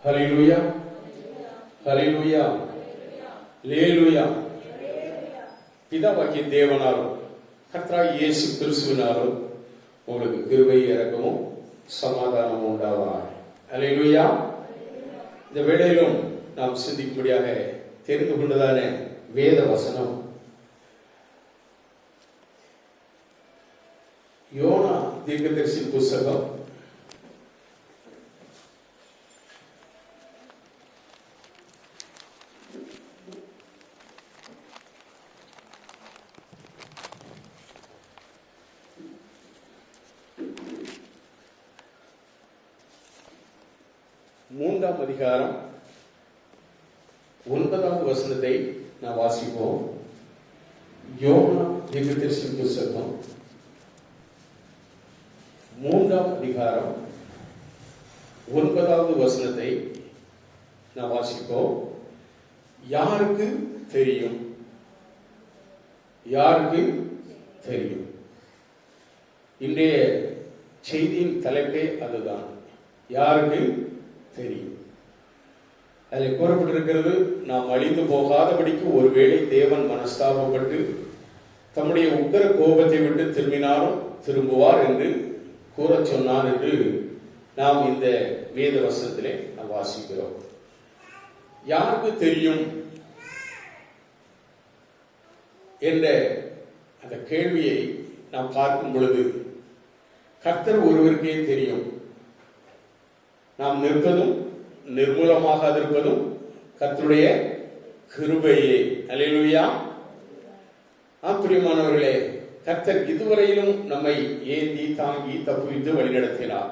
ஹல்லேலூயா, ஹல்லேலூயா, அல்லேலூயா. பிதாவாகிய தேவனாலும் கர்த்தராகிய இயேசு கிறிஸ்துவினாலும் உங்களுக்கு கிருபை, இரக்கமும் சமாதானமும் உண்டாவதாக. அல்லேலூயா. இந்த வேளையிலும் நாம் சிந்திக்கும்படியாக தெரிந்து கொண்டதான வேத வசனம் யோனா தீர்க்கதரிசி புஸ்தகம் 3ஆம் அதிகாரம் 9வது வசனத்தை நாம் வாசிப்போம். யோனா தீர்க்கதரிசி புஸ்தகம் 3ஆம் அதிகாரம் 9வது வசனத்தை நாம் வாசிப்போம். யாருக்கு தெரியும்? யாருக்கு தெரியும்? இன்றைய செய்தியின் தலைப்பே அதுதான், யாருக்கு தெரியும். அதில் கூறப்பட்டிருக்கிறது, நாம் அழிந்து போகாதபடிக்கு ஒருவேளை தேவன் மனஸ்தாபப்பட்டு தம்முடைய உக்கிர கோபத்தை விட்டு திரும்பினாலும் திரும்புவார் என்று கூற சொன்னார் என்று நாம் இந்த வேத வசனத்திலே நாம் வாசிக்கிறோம். யாருக்கு தெரியும் என்ற அந்த கேள்வியை நாம் பார்க்கும் பொழுது கர்த்தர் ஒருவருக்கே தெரியும். நாம் நிற்பதும் நிர்மூலமாகாதிருப்பதும் கர்த்தருடைய கிருபையே. அல்லேலூயா. பிரியமானவர்களே, கர்த்தர் இதுவரையிலும் நம்மை ஏந்தி தாங்கி தப்புவித்து வழிநடத்தினார்.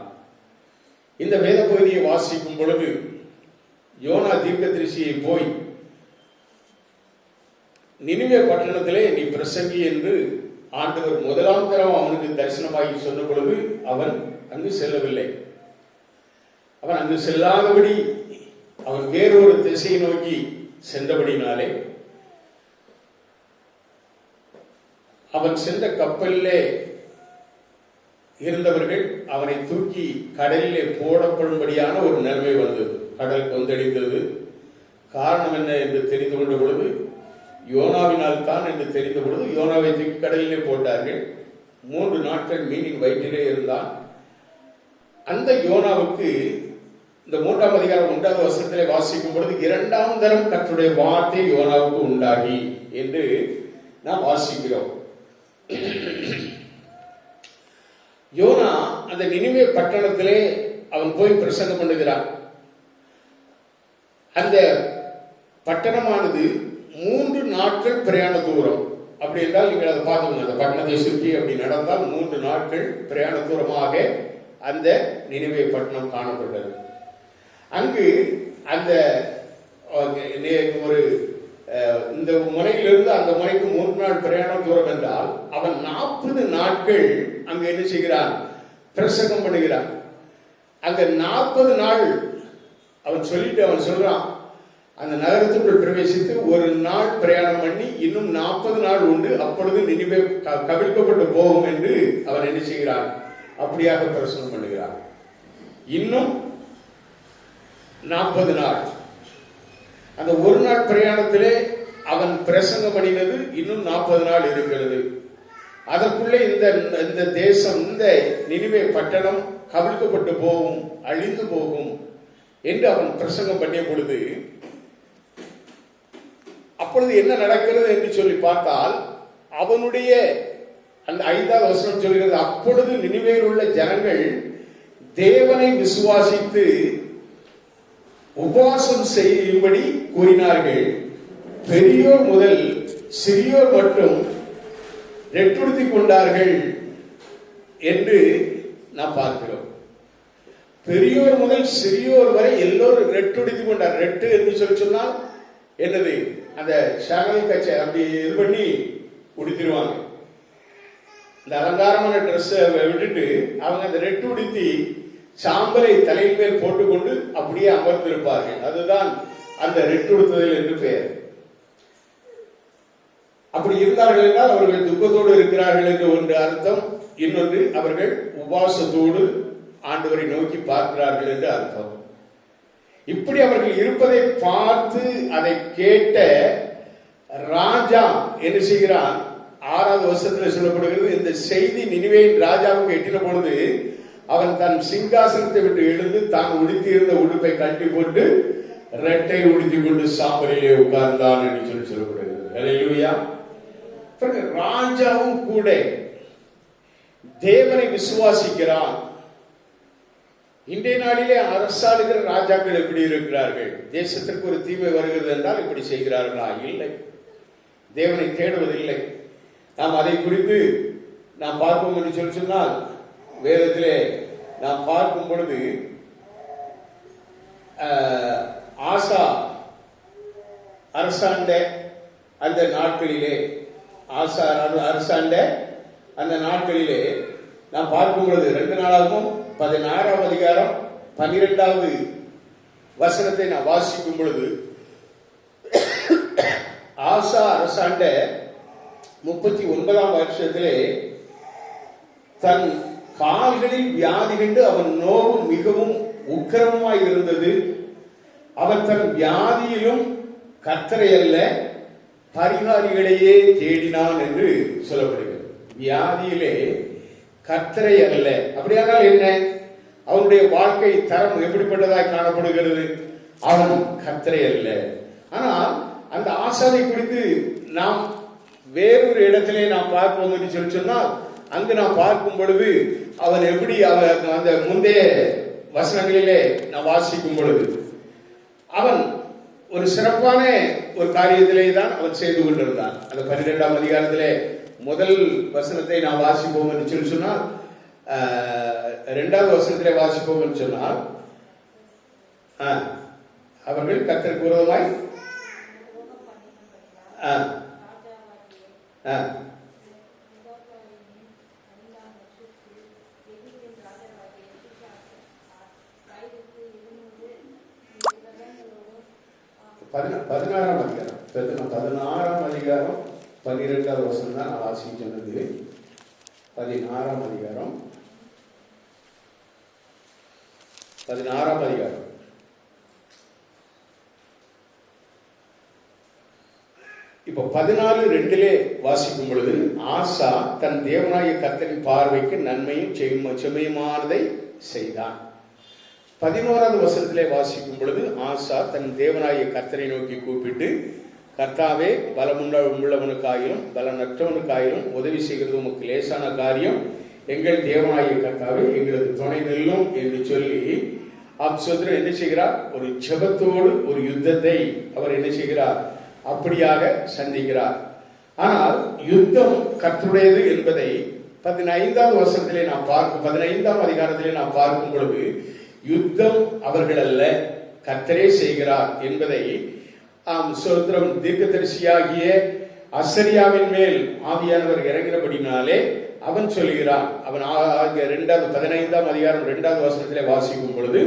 இந்த வேத பகுதியை வாசிக்கும் பொழுது யோனா தீர்க்கதரிசியை போய் நினிவே பட்டணத்திலே நீ பிரசங்கி என்று ஆண்டவர் முதலாம் தரம் அவனுக்கு தரிசனமாகி சொன்ன பொழுது அவன் அங்கு செல்லவில்லை. அவன் அங்கு செல்லாதபடி அவன் வேறொரு திசையை நோக்கி சென்றபடினாலே அவன் சென்ற கப்பலிலே இருந்தவர்கள் அவனை தூக்கி கடலிலே போடப்படும்படியான ஒரு நிலைமை வந்தது. கடல் கொந்தளித்தது. காரணம் என்ன என்று தெரிந்து கொண்ட பொழுது, யோனாவினால் தான் என்று தெரிந்த பொழுது யோனாவை தூக்கி கடலிலே போட்டார்கள். 3 நாட்கள் மீனின் வயிற்றிலே இருந்தான். அந்த யோனாவுக்கு இந்த 3ஆம் அதிகாரம் 1வது வசனத்திலே வாசிக்கும் பொழுது 2ஆம் தரம் கர்த்தருடைய வார்த்தை யோனாவுக்கு உண்டாகி என்று நாம் வாசிக்கிறோம். யோனா அந்த நினிவே பட்டணத்திலே அவன் போய் பிரசங்கம் பண்ணுகிறான். அந்த பட்டணமானது 3 நாட்கள் பிரயாண தூரம். அப்படி என்றால் நீங்கள் அதை பார்க்கணும். அந்த பட்டணத்தை சுற்றி அப்படி நடந்தால் 3 நாட்கள் பிரயாண தூரமாக அந்த நினிவே பட்டணம் காணப்பட்டது. அங்கு அந்த ஒரு இந்த முனையிலிருந்து அந்த முனைக்கு 3 நாள் பிரயாண தூரம் என்றால் அவன் 40 நாட்கள் அங்கு என்ன செய்கிறான்? பிரசங்கம் பண்ணுகிறான். அங்க 40 நாள் அவன் சொல்லிட்டு அவன் சொல்றான், அந்த நகரத்துக்குள் பிரவேசித்து ஒரு நாள் பிரயாணம் பண்ணி இன்னும் 40 நாள் உண்டு, அப்பொழுது நினிவே கவிழ்க்கப்பட்டு போகும் என்று அவன் என்ன செய்கிறான்? அப்படியாக பிரசங்கம் பண்ணுகிறான். இன்னும் 40 நாள். அந்த ஒரு நாள் பிரயாணத்திலே அவன் பிரசங்கம் பண்ணினது இன்னும் 40 நாள் இருக்கிறது. அதற்குள்ளே இந்த தேசம், இந்த நினிவே பட்டணம் கவிழ்க்கப்பட்டு போகும், அழிந்து போகும் என்று அவன் பிரசங்கம் பண்ணிய பொழுது அப்பொழுது என்ன நடக்கிறது என்று சொல்லி பார்த்தால், அவனுடைய அந்த 5வது வசனம் சொல்கிறது, அப்பொழுது நினிவேயில் உள்ள ஜனங்கள் தேவனை விசுவாசித்து உபவாசம் செய்யும்படி கூறினார்கள். பெரியோர் முதல் சிறியோர் மட்டும் ரெட்டுடுத்தி கொண்டார்கள் என்று நாம் பார்க்கிறோம். பெரியோர் முதல் சிறியோர் வரை எல்லோரும் ரெட்டுடுத்தி கொண்டார். ரெட்டு என்று சொல்லி சொன்னால் என்னது? அந்த ஷாகல் கச்சை அப்படி இது பண்ணி உடுத்திடுவாங்க. இந்த அலங்காரமான ட்ரெஸ்ஸை விட்டுட்டு அவங்க அந்த ரெட்டு உடுத்தி சாம்பலை தலையின் மேல் போட்டுக்கொண்டு அப்படியே அமர்ந்திருப்பார்கள். அதுதான் அந்த ரெட்டுடுத்துதல் என்று பெயர். அப்படி இருந்தார்கள் என்றால் அவர்கள் துக்கத்தோடு இருக்கிறார்கள் என்று ஒன்று அர்த்தம். இன்னொன்று, அவர்கள் உபவாசத்தோடு ஆண்டவரை நோக்கி பார்க்கிறார்கள் என்று அர்த்தம். இப்படி அவர்கள் இருப்பதை பார்த்து அதை கேட்ட ராஜா என்ன செய்கிறான்? 6வது வருஷத்துல சொல்லப்படுகிறது, இந்த செய்தி நினிவேயின் ராஜாவுக்கு எட்டின பொழுது அவன் தன் சிங்காசனத்தை விட்டு எழுந்து தான் உடுத்தி இருந்த உடுப்பை கட்டி போட்டு ரெட்டை உடுத்தி கொண்டு சாம்பலிலே உட்கார்ந்தான் என்று சொல்லப்படுகிறது. அல்லேலூயா. ராஜாவும் கூட தேவனை விசுவாசிக்கிறான். இன்றைய நாளிலே அரசாளுகிற ராஜாக்கள் எப்படி இருக்கிறார்கள்? தேசத்திற்கு ஒரு தீமை வருகிறது என்றால் இப்படி செய்கிறார்களா? இல்லை, தேவனை தேடுவதில்லை. நாம் அதை குறித்து நாம் பார்ப்போம் என்று சொன்னால், வேதத்திலே நாம் பார்க்கும் பொழுது ஆசா அரசாண்ட அந்த நாட்களிலே, ஆசா அரசாண்ட அந்த நாட்களிலே நாம் பார்க்கும் பொழுது 2 நாளாகவும் 16ஆம் அதிகாரம் 12வது வசனத்தை நாம் வாசிக்கும் பொழுது, ஆசா அரசாண்ட 39ஆம் வருஷத்திலே தன் கால்களில் வியாதி கண்டு அவன் நோவு மிகவும் உக்கிரமாய் இருந்தது. அவன் தன் வியாதியிலும் கர்த்தரை அல்ல பரிகாரிகளையே தேடினான் என்று சொல்லப்படுகிறது. வியாதியிலே கர்த்தரை அல்ல. அப்படியானால் என்ன? அவனுடைய வாழ்க்கை தரம் எப்படிப்பட்டதாய் காணப்படுகிறது? அவன் கர்த்தரை அல்ல. ஆனால் அந்த ஆசாவை குறித்து நாம் வேறொரு இடத்திலே நாம் பார்ப்போம் என்று சொன்னால், அங்கு நாம் பார்க்கும் பொழுது அவன் எப்படி அந்த முந்தைய வசனங்களிலே நாம் வாசிக்கும் பொழுது அவன் ஒரு சிறப்பான ஒரு காரியத்திலே தான் அவன் செய்து கொண்டிருந்தான். அந்த 12ஆம் அதிகாரத்திலே முதல் வசனத்தை நாம் வாசிப்போம் என்று சொன்னால், 2வது வசனத்திலே வாசிப்போம் என்று சொன்னால், அவர்கள் கர்த்தருக்கு விரோதமாய் பதினாறாம் அதிகாரம் 12வது வசனம் தான் நான் வாசிக்க சொன்னது. 16ஆம் அதிகாரம் 16ஆம் அதிகாரம் இப்ப 14:2 வாசிக்கும் பொழுது, ஆசா தன் தேவனாகிய கர்த்தரின் பார்வைக்கு நன்மையும் செம்மையுமானதை செய்தான். 11வது வசனத்திலே வாசிக்கும் பொழுது, ஆசா தன் தேவனாகிய கர்த்தரை நோக்கி கூப்பிட்டு, கர்த்தாவே, பலமுள்ளவனுக்காயிலும் பலனற்றவனுக்காயிலும் உதவி செய்கிறது உமக்கு லேசான காரியம். எங்கள் தேவனாகிய கர்த்தாவே, எங்களது துணை நெல்லும் என்று சொல்லி அப்சோத்திரம் என்ன செய்கிறார்? ஒரு ஜெபத்தோடு ஒரு யுத்தத்தை அவர் என்ன செய்கிறார்? அப்படியாக சந்திக்கிறார். ஆனால் யுத்தம் கர்த்தருடையது என்பதை 15வது வசனத்திலே நாம் 15ஆம் அதிகாரத்திலே நாம் பார்க்கும் பொழுது, யுத்தம் அவர்கள் அல்ல கர்த்தரே செய்கிறார் என்பதை சோத்திரம் தீர்க்கதரிசியாகிய அசரியாவின் மேல் ஆவியானவர் இறங்கினபடினாலே அவன் சொல்கிறான். அவன் 15ஆம் அதிகாரம் 2வது வசனத்திலே வாசிக்கும் பொழுது,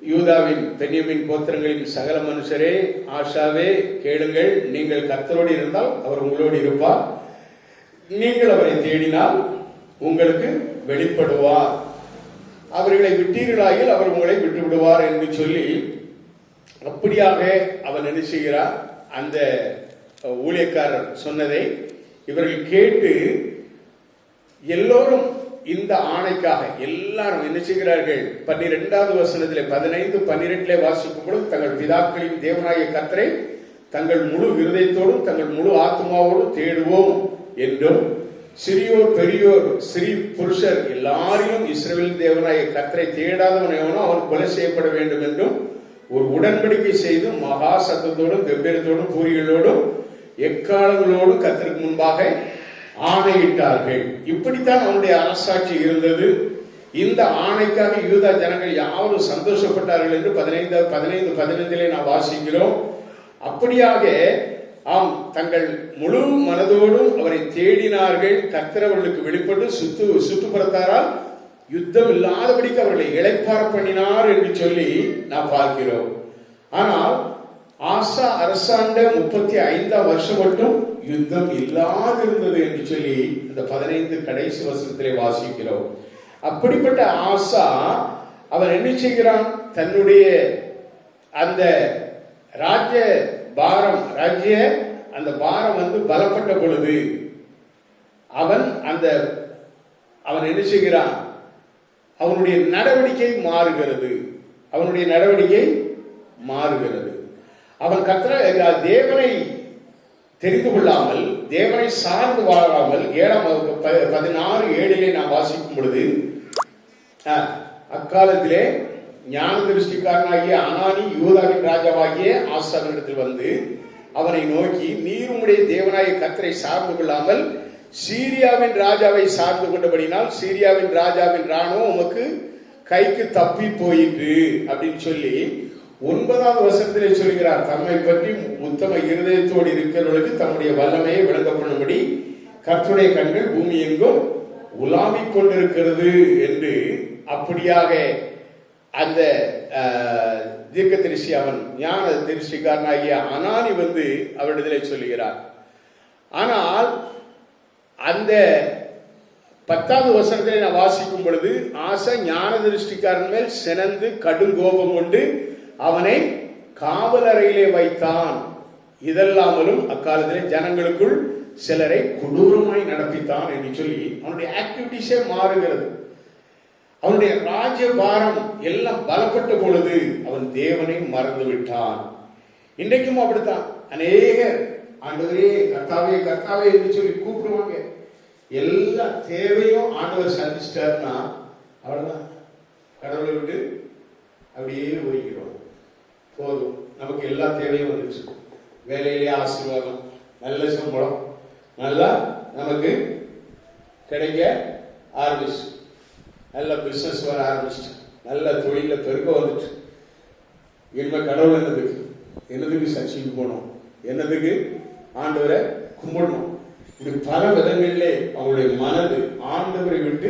யூதாவின் பென்யமீன் கோத்திரங்களின் சகல மனுஷரே, ஆஷாவே கேளுங்கள், நீங்கள் கர்த்தரோடு இருந்தால் அவர் உங்களோடு இருப்பார், நீங்கள் அவரை தேடினால் உங்களுக்கு வெளிப்படுவார், அவர்களை விட்டீர்களாயில் அவர் உங்களை விட்டு விடுவார் என்று சொல்லி அப்படியாக அவன் என்ன செய்கிறார்? அந்த ஊழியக்காரர் சொன்னதை இவர்கள் கேட்டு எல்லோரும் இந்த ஆணைக்காக எல்லாரும் என்ன செய்கிறார்கள்? 12வது வசனத்திலே 15:12 வாசிக்கும் பொழுது, தங்கள் பிதாக்களின் தேவனாகிய கர்த்தரை தங்கள் முழு இருதயத்தோடும் தங்கள் முழு ஆத்மாவோடும் தேடுவோம் என்றும், சிறியோர் பெரியோர் சிறி புருஷர் எல்லாரிலும் இஸ்ரவேல் தேவனாகிய கர்த்தரை தேடாதவன் எவனோ அவன் கொலை செய்யப்பட வேண்டும் என்றும் ஒரு உடன்படிக்கை செய்து மகா சத்தத்தோடும் கம்பீரத்தோடும் பூரிகளோடும் எக்காலங்களோடும் கர்த்தருக்கு முன்பாக ஆணையிட்டார்கள். இப்படித்தான் அவனுடைய அரசாட்சி இருந்தது. இந்த ஆணைக்காக யூதா ஜனங்கள் யாரும் சந்தோஷப்பட்டார்கள் என்று 15:15 நாம் வாசிக்கிறோம். அப்படியாக தங்கள் முழு மனதோடும் அவரை தேடினார்கள். கர்த்தர் அவர்களுக்கு வெளிப்பட்டு சுற்றுப்புறத்தாரால் யுத்தம் இல்லாதபடிக்கு அவர்களை இளைப்பாற பண்ணினார் என்று சொல்லி நாம் பார்க்கிறோம். ஆனால் ஆசா அரசாண்ட 35ஆம் வருஷம் மட்டும் யுத்தம் இல்லாதிருந்தது என்று சொல்லி அந்த 15 கடைசி வசனத்திலே வாசிக்கிறோம். அப்படிப்பட்ட ஆசா அவன் என்ன செய்கிறான்? தன்னுடைய அந்த ராஜ்ய அந்த பாரம் வந்து பலப்பட்ட பொழுது அவன் என்ன செய்கிறான்? அவனுடைய நடவடிக்கை மாறுகிறது. அவன் தேவனை தெரிந்து கொள்ளாமல், தேவனை சார்ந்து வாழாமல், 16:7 நாம் வாசிக்கும் பொழுது, அக்காலத்திலே ஞான திருஷ்டிக்காரனாகிய அனானி யூதாவின் ராஜாவாகிய ஆசாவினிடத்தில் வந்து அவனை நோக்கி, நீர் உம்முடைய தேவனாகிய கர்த்தரை சார்ந்து கொள்ளாமல் சீரியாவின் ராஜாவை சார்ந்து கொண்டபடினால் சீரியாவின் ராஜாவின் ராணுவம் உமக்கு கைக்கு தப்பி போயிற்று அப்படின்னு சொல்லி 9வது வசனத்திலே சொல்கிறார். தம்மை பற்றி உத்தம இருதயத்தோடு இருக்கிறவர்களுக்கு தம்முடைய வல்லமையை விளங்கப்படும்படி கர்த்தருடைய கண்கள் பூமி எங்கும் உலாவிக் கொண்டிருக்கிறது என்று அப்படியாக அந்த தீர்க்க தரிசி, அவன் ஞான தரிசிக்காரனாகிய அனானி வந்து அவரிடத்திலே சொல்லுகிறார். ஆனால் அந்த 10வது வசனத்தை நான் வாசிக்கும் பொழுது, ஆசா ஞான திருஷ்டிக்காரன் மேல் சினந்து கடும் கோபம் கொண்டு அவனை காவல் அறையிலே வைத்தான். இதெல்லாமலும் அக்காலத்திலே ஜனங்களுக்குள் சிலரை கொடூரமாய் நடப்பித்தான் என்று சொல்லி அவனுடைய ஆக்டிவிட்டிஸே மாறுகிறது. அவனுடைய ராஜ்ய பாரம் எல்லாம் பலப்பட்ட பொழுது அவன் தேவனை மறந்து விட்டான். இன்றைக்கும் அப்படித்தான் அநேகர் ஆண்டவரே கர்த்தாவே கர்த்தாவே என்று சொல்லி கூப்பிடுவாங்க. எல்லா தேவையும் ஆண்டவர் சந்திச்சிட்டாருன்னா அவ்வளவுதான், கடவுளை விட்டு அப்படியே ஒதுக்கிறோம். போதும், நமக்கு எல்லா தேவையும் வந்துச்சு. வேலையிலேயே ஆசீர்வாதம், நல்ல சம்பளம், நல்லா நமக்கு கிடைக்க ஆரம்பிச்சு, நல்ல பிசினஸ் வர ஆரம்பிச்சு, நல்ல தொழில பெருக்க வந்துச்சு. இனிமே கடவுள் என்னதுக்கு சர்ச்சைக்கு போகணும், என்னதுக்கு ஆண்டவரை கும்பிடணும். இப்படி பல விதங்களிலே அவங்களுடைய மனது ஆண்டவரை விட்டு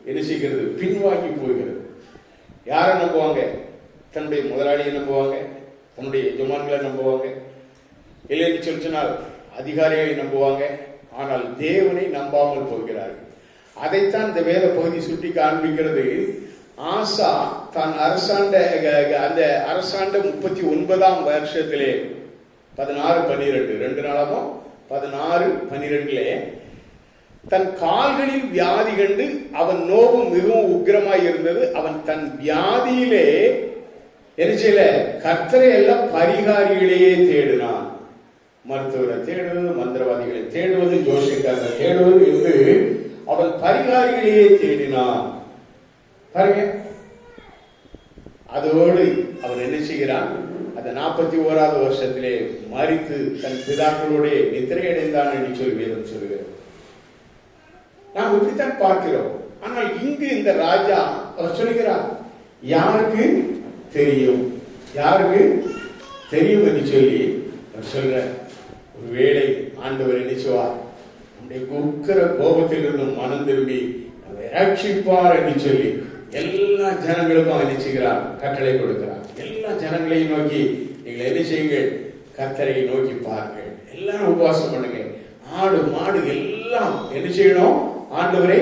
என்ன செய்கிறது, பின்வாங்கி போகிறது. யாரை நம்புவாங்க? தன்னுடைய முதலாளியை நம்புவாங்க, தன்னுடைய எஜமான்களை நம்புவாங்க, இல்லைன்னு சொன்னால் அதிகாரிகளை நம்புவாங்க. ஆனால் தேவனை நம்பாமல் போகிறார்கள். அதைத்தான் இந்த வேத பகுதி சுட்டி காண்பிக்கிறது. ஆசா தான் அரசாண்ட 39ஆம் வருஷத்திலே 16-12 2 நாளாகவும் 16-12 தன் கால்களில் வியாதி கண்டு அவன் நோவும் மிகவும் உக்கிரமாய் இருந்தது. அவன் தன் வியாதியிலே என்ன செய்யல, கர்த்தரை எல்லாம் பரிகாரிகளையே தேடினான். மருத்துவரை தேடுவது, மந்திரவாதிகளை தேடுவது, ஜோசியக்காரரை தேடுவது என்று அவன் பரிகாரிகளையே தேடினான். பாருங்க, அதோடு அவன் என்ன செய்கிறான், அந்த 41வது வருஷத்திலே மரித்து தன் பிதாக்களோட நித்திரை அடைந்தான் என்று சொல்லி வேதம் சொல்லுகிறது. நாம் இப்படித்தான் பார்க்கிறோம். ஆனால் இங்கு இந்த ராஜா அவர் சொல்லுகிறார், யாருக்கு தெரியும், யாருக்கு தெரியும் என்று சொல்லி அவர் சொல்ற, ஒருவேளை ஆண்டவர் நினைச்சுவார் நம்முடைய உக்கிர கோபத்தில் இருந்து மனம் திரும்பி நம்மை ரட்சிப்பார் என்று சொல்லி எல்லா ஜனங்களுக்கும் அவர் நினைச்சுகிறார், கட்டளை கொடுக்கிறார். எல்லா ஜனங்களையும் நோக்கி நீங்கள் என்ன செய்யுங்கள், கர்த்தரை நோக்கி பாருங்கள், எல்லாரும் உபவாசம் பண்ணுங்க, ஆடு மாடு எல்லாம் என்ன செய்யணும், ஆண்டவரை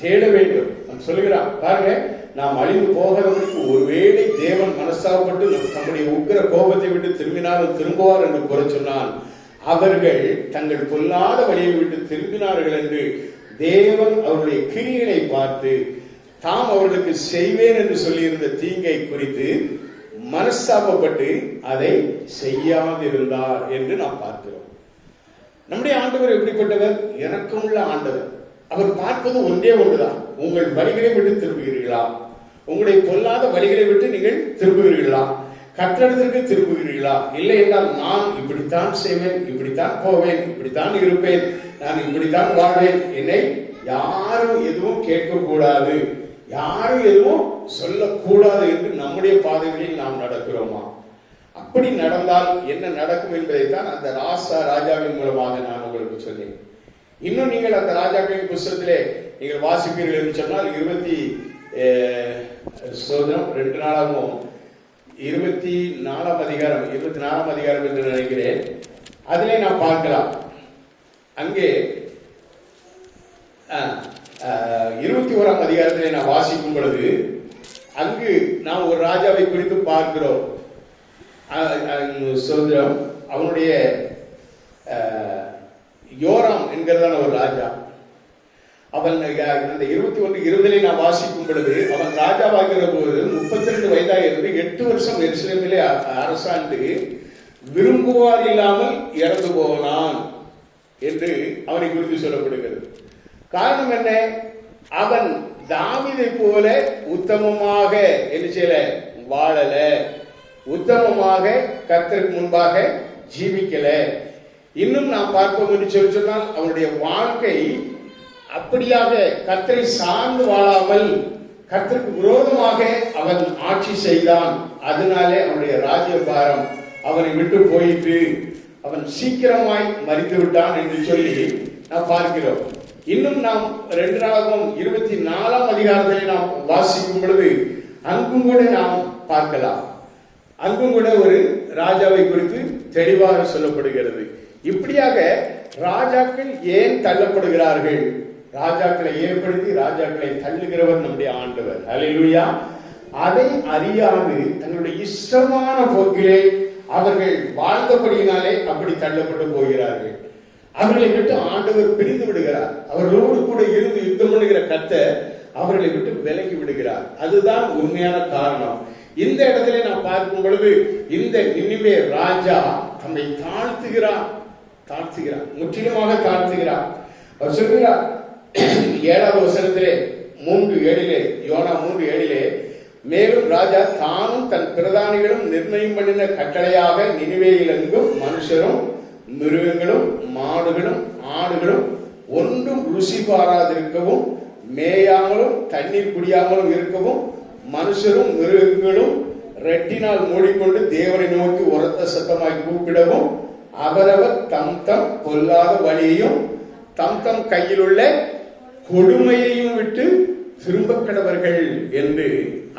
தேட வேண்டும். நான் சொல்லுகிறான் பாருங்க, நாம் அழிந்து போகிறவர்களுக்கு ஒருவேளை தேவன் மனஸ்தாபப்பட்டு தம்முடைய உக்கிர கோபத்தை விட்டு திரும்பினாலும் திரும்புவார் என்று கூற சொன்னால், அவர்கள் தங்கள் பொல்லாத வழியை விட்டு திரும்பினார்கள் என்று தேவன் அவருடைய கிரியைகளை பார்த்து தாம் அவர்களுக்கு செய்வேன் என்று சொல்லியிருந்த தீங்கை குறித்து மனஸ்தாபப்பட்டு அதை செய்யாதிருந்தார் என்று நாம் பார்க்கிறோம். நம்முடைய ஆண்டவர் எப்படிப்பட்டவர்? இரக்கமுள்ள ஆண்டவர். அவர் பார்ப்பது ஒன்றே ஒன்றுதான், உங்கள் வழிகளை விட்டு திரும்புகிறீர்களா, உங்களுடைய பொல்லாத வழிகளை விட்டு நீங்கள் திரும்புகிறீர்களா, கட்டடத்திற்கு திரும்புகிறீர்களா, இல்லை என்றால் நான் இப்படித்தான் செய்வேன், இப்படித்தான் போவேன், இப்படித்தான் இருப்பேன், நான் இப்படித்தான் வாழ்வேன், என்னை யாரும் எதுவும் கேட்கக்கூடாது, யாரும் எதுவும் சொல்லக்கூடாது என்று நம்முடைய பாதைகளில் நாம் நடக்கிறோமா? அப்படி நடந்தால் என்ன நடக்கும் என்பதைத்தான் அந்த ராஜாவின் மூலமாக நான் உங்களுக்கு சொன்னேன். இன்னும் நீங்கள் அந்த ராஜாக்களின் புஸ்தகத்திலே நீங்கள் வாசிப்பீர்கள் என்று சொன்னால் 2 நாளாகவும் 24ஆம் அதிகாரம் என்று நினைக்கிறேன், அதிலே நாம் பார்க்கலாம். அங்கே 21ஆம் அதிகாரத்திலே நான் வாசிக்கும் பொழுது அங்கு நாம் ஒரு ராஜாவை குறித்து பார்க்கிறோம். சுதந்திரம். அவனுடைய யோராம் என்கிறதான ஒரு ராஜா. அவன் இந்த 21:20 நான் வாசிக்கும் பொழுது, அவன் ராஜாவாகிற போது 32 வயதாக இருந்து 8 வருஷம் எருசலேமிலே அரசாண்டு விரும்புவார் இல்லாமல் இறந்து போனான் என்று அவனை குறித்து சொல்லப்படுகிறது. காரணம் என்ன? அவன் தாவீதை போல உத்தமமாக என்ன செய்யல, வாழல, உத்தமமாக கர்த்தருக்கு முன்பாக ஜீவிக்கல. இன்னும் நாம் பார்ப்போம் என்று சொன்னால், அவனுடைய வாழ்க்கை அப்படியாக கர்த்தரை சார்ந்து வாழாமல் கர்த்தருக்கு விரோதமாக அவன் ஆட்சி செய்தான். அதனாலே அவனுடைய ராஜ்யபாரம் அவனை விட்டு போயிட்டு அவன் சீக்கிரமாய் மரித்து விட்டான் என்று சொல்லி நாம் பார்க்கிறோம். இன்னும் நாம் 2 நாளாகவும் 24ஆம் அதிகாரத்திலே நாம் வாசிக்கும் பொழுது அங்கும் கூட நாம் பார்க்கலாம். அங்கும் கூட ஒரு ராஜாவை குறித்து தெளிவாக சொல்லப்படுகிறது. இப்படியாக ராஜாக்கள் ஏன் தள்ளப்படுகிறார்கள்? ராஜாக்களை ஏற்படுத்தி ராஜாக்களை தள்ளுகிறவர் நம்முடைய ஆண்டவர். ஹல்லேலூயா. அதை அறியாது தங்களுடைய இஷ்டமான போக்கிலே அவர்கள் வாழ்ந்தபடியினாலே அப்படி தள்ளப்பட்டு போகிறார்கள். அவர்களை விட்டு ஆண்டவர் பிரிந்து விடுகிறார். அவர்களோடு கூட இருந்து யுத்தம் பண்ணுகிற கர்த்தர் அவர்களை விட்டு விலகி விடுகிறார். அதுதான் உண்மையான காரணம். இந்த இடத்துல நான் பார்க்கும் பொழுது இந்த நினிவே ராஜா தம்மை தாழ்த்துகிறார், முற்றிலுமாக தாழ்த்துகிறார். அவர் சொல்கிறார் 7வது வசனத்திலே 3:7, யோனா 3:7, மேலும் ராஜா தானும் தன் பிரதானிகளும் நிர்ணயம் பண்ணின கட்டளையாக நினிவேயிலெங்கும் மனுஷரும் மிருகங்களும் மாடுகளும் ஆடுகளும் ஒன்றும் ருசி பாராதிருக்கவும் மேயாமலும் தண்ணீர் குடியாமலும் இருக்கவும் மனுஷரும் மிருகங்களும் ரெட்டினால் மூடிக்கொண்டு தேவனை நோக்கி உரத்த சத்தமாய் கூப்பிடவும் அவரவர் தம் தம் பொல்லாத வழியையும் தம் தம் கையில் உள்ள கொடுமையையும் விட்டு திரும்ப கடவர்கள் என்று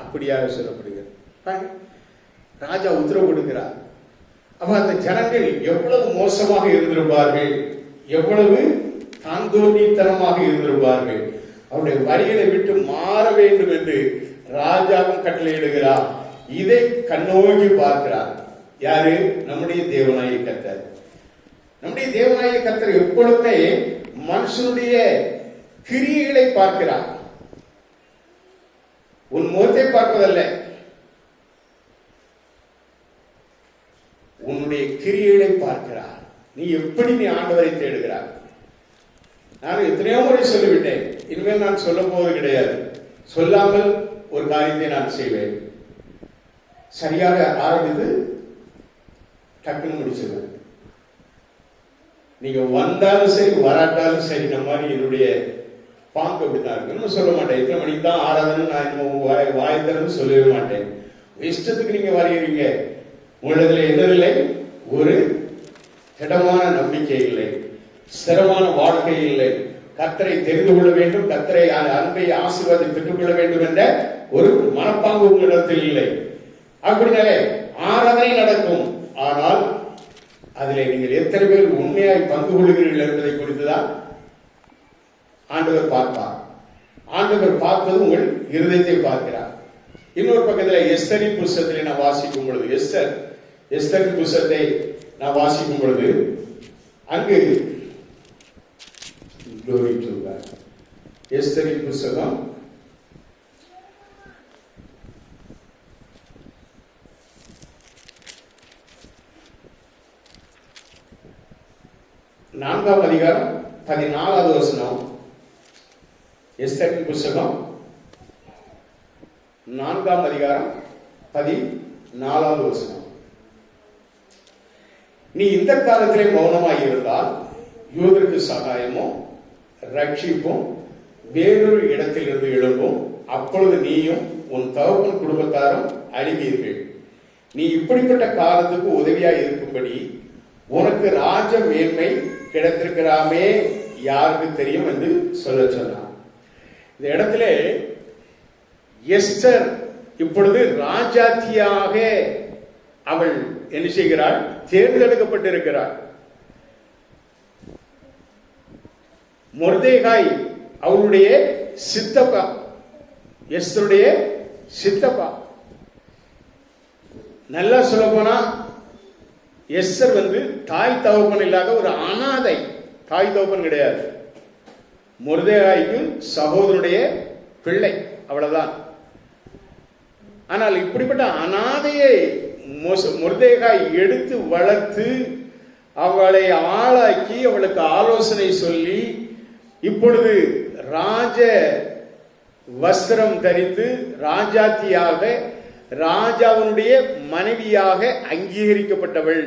அப்படியாக சொல்லப்படுகிறது. ராஜா உத்தரவு கொடுக்கிறார். அப்ப அந்த ஜனங்கள் எவ்வளவு மோசமாக இருந்திருப்பார்கள், எவ்வளவு தாந்தோண்டித்தனமாக இருந்திருப்பார்கள். அவருடைய வழிகளை விட்டு மாற வேண்டும் என்று ராஜாவும் கட்டளையிடுகிறார். இதை கண்ணோக்கி பார்க்கிறார். யாரு? நம்முடைய தேவனாகிய கர்த்தர். நம்முடைய தேவனாகிய கர்த்தர் எப்பொழுதுமே மனுஷனுடைய கிரியைகளை பார்க்கிறார். உன் முகத்தை பார்ப்பதல்ல, உன்னுடைய கிரியைகளை பார்க்கிறார். நீ எப்படி நீ ஆண்டவரை தேடுகிறார். நான் எத்தனையோ முறை சொல்லிவிட்டேன், இனிமேல் நான் சொல்ல போவது கிடையாது. சொல்லாமல் ஒரு காரியத்தை நான் செய்வேன். சரியாக ஆரம்பித்து டக்குன்னு முடிச்சிருவேன். நீங்க வந்தாலும் சரி வராட்டாலும் சரி, இந்த மாதிரி என்னுடைய பாங்கு அப்படித்தான் இருக்குன்னு சொல்ல மாட்டேன். எத்தனை மணிக்கு தான் ஆராதனை நான் வாயத்திறந்து சொல்லவே மாட்டேன். இஷ்டத்துக்கு நீங்க வருகிறீங்க. உங்களிடத்துல என்னதில்லை, ஒரு திடமான நம்பிக்கை இல்லை, ஸ்திரமான வாழ்க்கை இல்லை. கர்த்தரை தெரிந்து கொள்ள வேண்டும், கர்த்தரை அன்பை ஆசீர்வாதத்தை பெற்றுக்கொள்ள வேண்டும் என்ற ஒரு மனப்பாங்கு உங்களிடத்தில் இல்லை. அப்படினாலே ஆராதனை நடக்கும், ஆனால் அதிலே நீங்கள் எத்தனை பேர் உண்மையாய் பங்கு கொள்கிறீர்கள் என்பதை குறித்துதான் ஆண்டவர் பார்ப்பார். ஆண்டவர் பார்ப்பது உங்கள் இருதயத்தை பார்க்கிறார். இன்னொரு பக்கத்தில் எஸ்தரின் புஸ்தகத்திலே நான் வாசிக்கும் பொழுது, எஸ்தரின் புஸ்தகத்தை நான் வாசிக்கும் பொழுது அங்கு எஸ்தரின் புஸ்தகம் 4ஆம் அதிகாரம் 14வது வசனம். எஸ்தரின் புஸ்தகம் 4ஆம் அதிகாரம் 14வது வசனம். நீ இந்த காலத்திலே மௌனமாய் இருந்தால் யூதருக்கு சகாயமும் ரட்சிப்பும் வேறொரு இடத்திலிருந்து எழும்பும். அப்பொழுது நீயும் உன் தகப்பன் குடும்பத்தாரும் அழிவீர்கள். நீ இப்படிப்பட்ட காலத்துக்கு உதவியாய் இருக்கும்படி உனக்கு ராஜ மேன்மை கிடைத்திருக்கிறாமே, யாருக்கு தெரியும் என்று சொல்ல சொன்னார். இந்த இடத்துல எஸ்தர் இப்பொழுது ராஜாத்தியாக அவள் என்ன செய்கிறாள்? தேர்ந்தெடுக்கப்பட்டிருக்கிறாள். மொர்தேகாய் அவளுடைய சித்தப்பா, எஸ்தருடைய சித்தப்பா. நல்லா சொல்ல போனா எஸ்தர் தாய் தகப்பன் இல்லாத ஒரு அனாதை. தாய் தகப்பன் கிடையாது. மொர்தெகாய்க்கு சகோதரனுடைய பிள்ளை, அவ்வளவுதான். ஆனால் இப்படிப்பட்ட அனாதையை மொர்தெகாய் எடுத்து வளர்த்து அவளை ஆளாக்கி அவளுக்கு ஆலோசனை சொல்லி இப்பொழுது ராஜ வஸ்திரம் தரித்து ராஜாத்தியாக ராஜாவினுடைய மனைவியாக அங்கீகரிக்கப்பட்டவள்.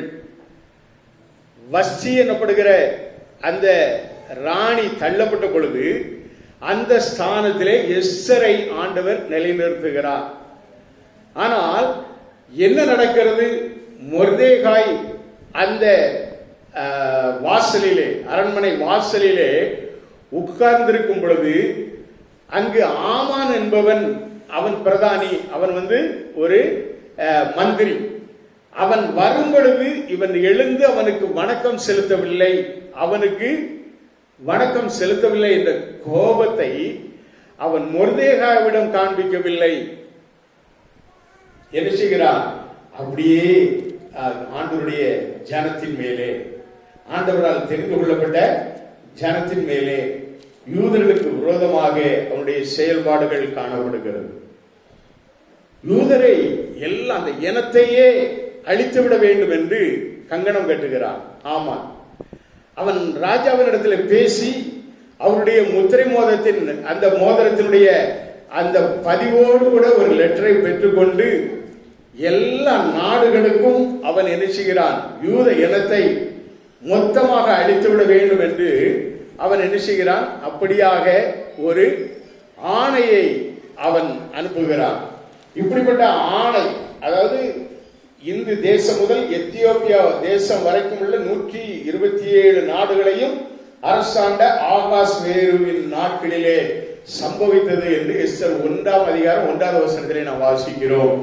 வஸ்தி எனப்படுகிற அந்த ராணி தள்ளப்பட்ட பொழுது அந்த ஸ்தானத்திலே எஸ்தரை ஆண்டவர் நிலைநிறுத்துகிறார். ஆனால் என்ன நடக்கிறது? மொர்தெகாய் அந்த வாசலிலே, அரண்மனை வாசலிலே உட்கார்ந்திருக்கும் பொழுது அங்கு ஆமான் என்பவன், அவன் பிரதானி, அவன் ஒரு மந்திரி. அவன் வரும் பொழுது இவன் எழுந்து அவனுக்கு வணக்கம் செலுத்தவில்லை, அவனுக்கு வணக்கம் செலுத்தவில்லை என்ற கோபத்தை அவன் மொர்தெகாயிடம் காண்பிக்கவில்லை. என்ன செய்கிறான்? அப்படியே ஆண்டவருடைய ஜனத்தின் மேலே, ஆண்டவரால் தெரிந்து கொள்ளப்பட்ட ஜனத்தின் மேலே யூதர்களுக்கு விரோதமாக அவனுடைய செயல்பாடுகள் காணப்படுகிறது. யூதரை எல்லாம் அந்த இனத்தையே அழித்துவிட வேண்டும் என்று கங்கணம் கட்டுகிறான் ஆமான். அவன் ராஜாவினிடத்தில் பேசி அவருடைய முத்திரை மோதிரத்தின் அந்த மோதிரத்தினுடைய அந்த பதிவோடு கூட ஒரு லெட்டரை பெற்றுக்கொண்டு எல்லா நாடுகளுக்கும் அவன் என்ன செய்கிறான்? யூத இனத்தை மொத்தமாக அழித்துவிட வேண்டும் என்று அவன் என்ன செய்கிறான்? அப்படியாக ஒரு ஆணையை அவன் அனுப்புகிறான். இப்படிப்பட்ட ஆணை, அதாவது இந்து தேசம் முதல் எத்தியோப்பியா தேசம் வரைக்கும் உள்ள 127 நாடுகளையும் அரசாண்ட ஆகாஸ் வேருவின் நாட்களிலே சம்பவித்தது என்று எஸ்தர் 1ஆம் அதிகாரம் 1வது வசனத்திலே நாம் வாசிக்கிறோம்.